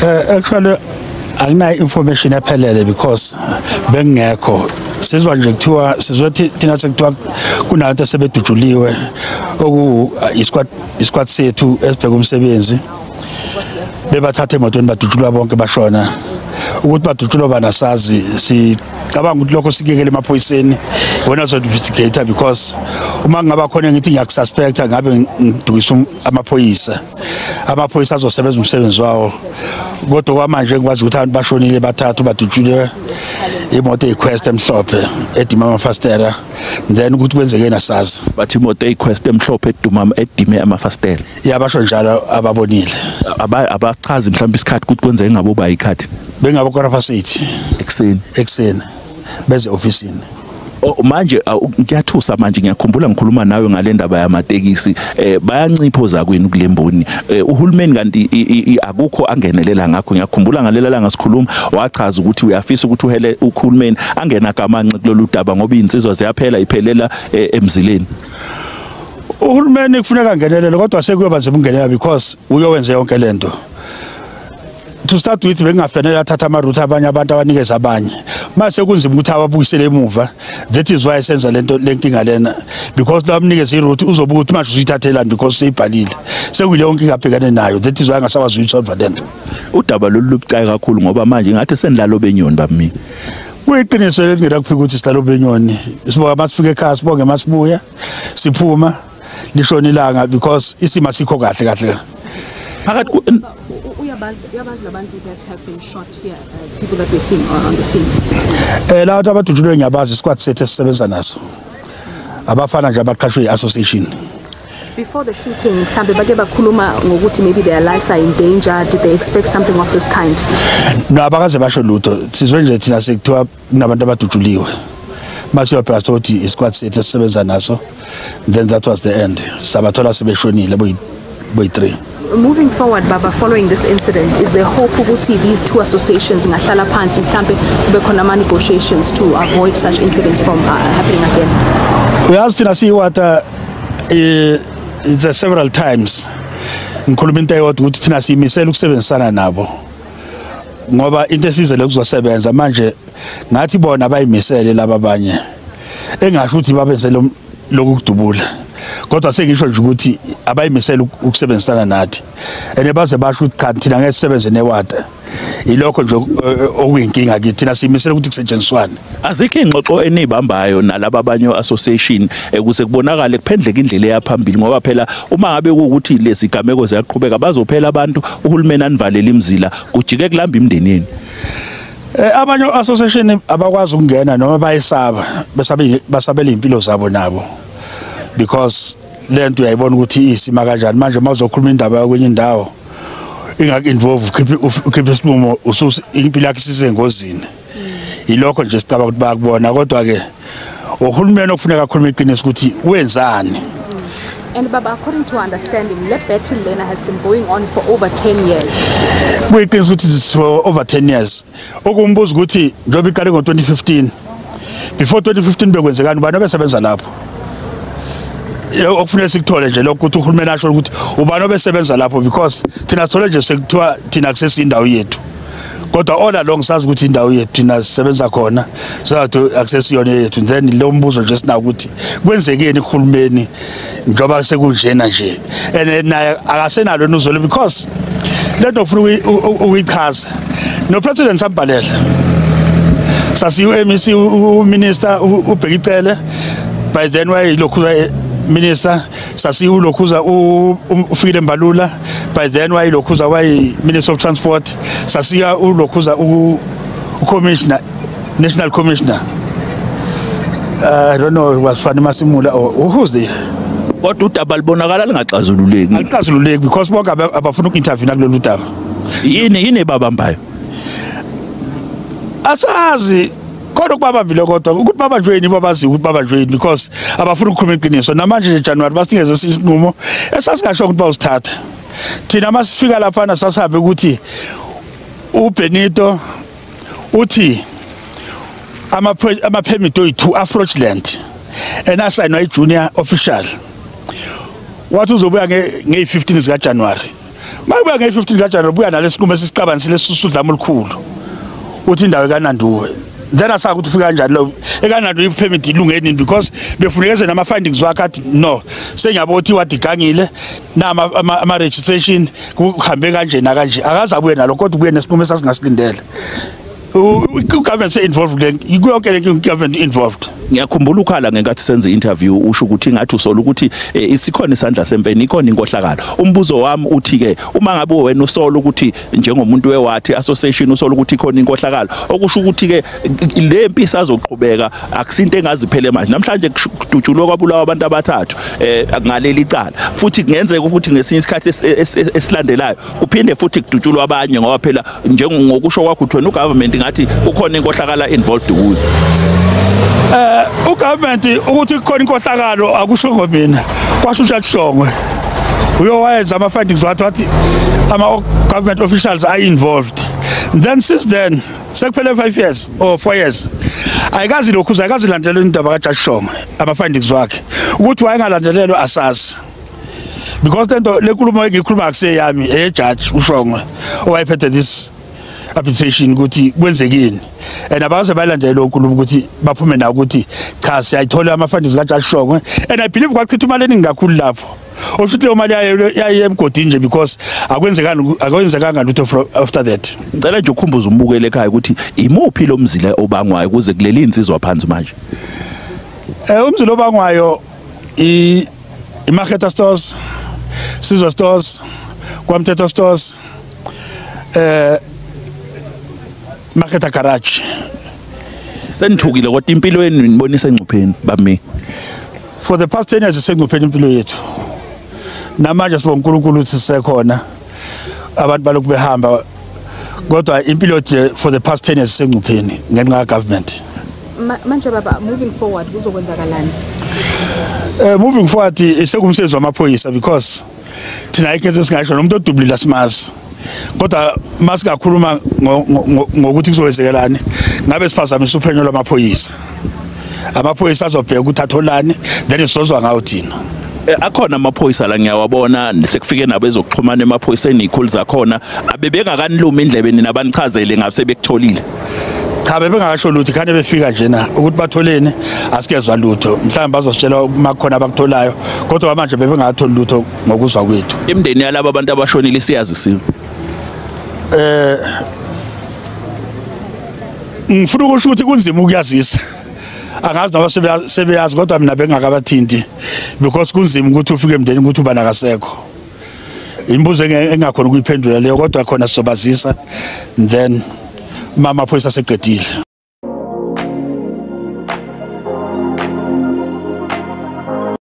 Actually anginayo information ephelele because bengekho sizwa nje kuthiwa sizothi thina sekuthiwa kunabantu sebedujuliwe oku isquad sethu esibheka umsebenzi bebathatha emotweni badujulwa bonke bashona ukuthi badujulwa banasazi sicabanga ukuthi lokho sikekele emaphoyiseni wona zo investigator because uma ngaba khona ngithi ngiyakususpecta ngabe ngidukisa amaphoyisa azosebenza umsebenzi wawo kodwa kwamanje ngikwazi ukuthi abantu bashonile bathathu badujulwe imoto eQuest emhlophe edima amafastera then ukuthi kwenzeke nasazi bathi imoto eQuest emhlophe edime amafastera yabasho njalo ababonile abachazi mhlawumbe isikhathi ukuthi kwenzeke ngabo bayikhathi bengabo korafasithi ekseni beze officeini manje ngiyathusa manje ngiyakhumbula ngikhuluma nawe ngale ndaba yamatekisi bayanciphoza kwenu kulemboni uhulumeni kanti akukho angenelela ngakho ngiyakhumbula ngalela la ngasikhuluma wachaza ukuthi uyafisa ukuthi uhulumeni angena kamanci kulolu daba ngoba insizwa ziyaphela iphelela emzileni uhulumeni kufuneka angenelele kodwa sekuyoba nje ungenelela because uyowenza yonke lento to start with bengafanele athatha amaroute abanye abantu abanikeza abanye mase kunzima ukuthi ababuyisele emuva that is why senza lento lenkinga lena because lamnikeza iroute uzobuka ukuthi manje usuyithathelani because seyibhalile sekuyile yonke ingabhekane nayo that is why ngasakwazi ukuyisolve lento udaba lolu lubucayi kakhulu ngoba manje ngathi senilalo benyoni babi kuyiqiniso lengena kufika ukuthi silalo benyoni siboka masifike ekhaya sibonge masibuya siphuma lishona ilanga because isima sikho kahle phakathi labantu that have been shot here, people that we're seeing on the scene. La watu abadujulwe ngiyabazi squad sethu esisebenza naso abafana nje abaqashwe association. Before the shooting mhlambe bake bakhuluma ngokuthi maybe their lives are in danger. Did they expect something of this kind? No, abakaze basho lutho sizwe nje thina sekuthiwa kunabantu abadujuliwe masiyopha sothi isquad sethu esisebenza naso then that was the end sabathola sebeshonile boyi 3. Moving forward, Baba, following this incident, is there hope ukuthi these two associations ngahlala phansi mhlambe kube khona ama negotiations to avoid such incidents from happening again? We asked thina siwata it's several times ngikhuluma into eyodwa ukuthi thina siyimisela ukusebenzisana nabo ngoba into esizele ukuzosebenza manje ngathi bona bayimisele laba abanye engasho ukuthi babenze lokudubula kodwa sengisho nje ukuthi abayimisela ukusebenzisana nathi ene baze basho ukuthi kanti thina ngeke sisebenze newata ilokho nje okuyinkinga kithi thina simisela ukuthi kusetshenziswane azikho ingxoxo enibambayo nalabo abanye association ukuze kubonakale kuphendleke indlela yaphambili ngoba phela uma ngabe ukuthi lezi gameko ziyaqhubeka bazophela abantu uhulumeni anivalela imizila kujike kulamba imndenini abanye association abakwazi ukungena noma bayisaba basabela impilo zabo nabo because lento uyayibona ukuthi isima kanjani manje mazokhuluma indaba kwenye indawo ingakinvolve ukhiphe isibumo ususa impilo yakhe sisengozini ilokho nje sicaba ukuthi bayakubona kodwa ke uhulumeni okufuneka akhulume iqiniso ukuthi wenzani. And Baba, according to understanding, the battle lena has been going on for over 10 years. Kuyiqiniso ukuthi this for over 10 years. Okumbuza ukuthi njobe iqale ngo2015. Before 2015 bekwenzekani ubani obesebenza lapho? Okufanele sikuthole nje lokho ukuthi uhulumeni asho ukuthi ubani obesebenza lapho because thina sithole nje sekuthiwa thina access indawo yethu. Kodwa all along sazi ukuthi indawo yethu thina sisebenza khona sathi access yona yethu then lo mbuzo nje sina ukuthi kwenzekeni uhulumeni njoba sekunjena nje naye akasenalo nuzolo because lento ufuna ukuyichaza no president Sambhalela sasi uMC uminister ubhekicele by then wayilokhu minister sasi ulokhuza ufile Mbalula by then wayilokhuza wayi minister of transport sasiya ulokhuza commissioner national commissioner I don't know was Fani Masimula or who's there kodwa udaba libonakala lingaxazululeki alixazululeki because bonke abafuna uku-interview nakulolu daba yini babambayo asazi kodwa kubabambile kodwa ukuthi babanjweni babazi ukuthi babanjweni because abafuna ukukhuluma iqiniso namanje nje January basinikeze isinqumo esasingasho ukuthi bawusithatha thina masifika lapha na sasabe ukuthi uBenito uthi ama permit oyi2 afrochland enasayinwa ijunior official wathi uzobuya nge15 zika January makubuya nge-15 kaJanuwari buya nalesinqumo esisicabanisile susudlama olukhulu uthi indawo kaNanduwe then asaka ukuthi ufika kanjani lo ekananduwe ipermit ilungeni because befunekeze nama findings wakhe athi no senyabo uthi wadigangile nama ama registration kuhambe kanje na kanje akaza buye nalo kodwa ubuye nesinqumo esasingasilindele government se involved yonke le government involved. Ngiyakhumbula ukhala ngenkathi senze interview usho ukuthi ngathi usola ukuthi isikhona isandla sempeni ikhona inkohlakalo. Umbuzo wami uthi ke uma ngabe wena usola ukuthi njengomuntu wewathi association usola ukuthi ikhona inkohlakalo okusho ukuthi ke le mpisa azoqhubeka akusinto engaziphele manje namhlanje kudutshulwa kwabulawa abantu abathathu ngaleli icala futhi kungenzeka ukuthi ngesinye isikhathi esilandelayo kuphinde futhi kudutshulwa abanye ngoba phela njengokusho kwakho uthwena ugovernment ngathi kukhona inkohlakala involved kuyo. Ugovernment ukuthi kukhona inkohlakalo akusho ngomina kwasho uJathshongwe uyowayenza ama findings wathi ama government officials are involved. Then since then sekuphele 5 years or 4 years ayikazi lokhu ayikazilandelela indaba kaJathshongwe ama findings wakhe ukuthi wayengalandelelo asazi because lento lenkulumo engikhuluma akuseyami judge uShongwe owayephethe this application ukuthi kwenzekini and abaze bayilandela onkulumo ukuthi baphume na ukuthi cha siyayithola ama findings kaJathshongwe and I believe kwachitha imali eningi kakhulu lapho oshuthi le mali yayi emgodini nje because akwenzekanga lutho after that. Ngicela nje ukhumbuze umbukele ekhaya ukuthi imuphi lo mzila obangwayo kuze kuleli insizwa phansi manje. Umzila obangwayo iMarket Stores, Sizwe Stores, KwaMthetho Stores, Market Garage. Senithukile kodwa impilo yenu nibonisa engcupheni bami. For the past 10 years sengcupheni impilo yethu. Namanje sibonga uNkulunkulu ukuthi sisekhona. Abantu balokhu behamba. Kodwa impilo nje for the past 10 years sengcupheni ngenxa ka government. Manje baba moving forward kuzokwenzakalani? Moving forward isekumsebenzi wamaphoyisa because thina ikhethe singasho nomuntu odubulila simazi. Kodwa masikakhuluma ngokuthi kuzowenzekelani ngabe siphazamisa uphenyo lwamaphoyisa. Amaphoyisa azobheka ukuthi atholani then isozwa ngawo thina. Akhona amaphoyisa la ngiyawabona sekufike nabo ezokuxhumana emaphoyiseni ikhulu zakhona abebengakaniluma indlebeni nabanichazele ngabe sebekutholile. Cha bebengakasho lutho khane befika nje na ukuthi batholene asikezwa lutho mhlawumbe bazositshela makhona abakutholayo kodwa manje bebengatholi lutho ngokuzwa kwethu. Imndeni yalabo abantu abashonile siyazisiwe. Ngifuna ukusho ukuthi kunzima ukuyazisa. Angazi noma sebeyazi kodwa mina bengakabathinti because kunzima ukuthi ufike emndeni ukuthi uba nakasekho. Imbuzo engakhona ukuyiphendula leyo kodwa khona sizobazisa then mama phoyisa seqedile.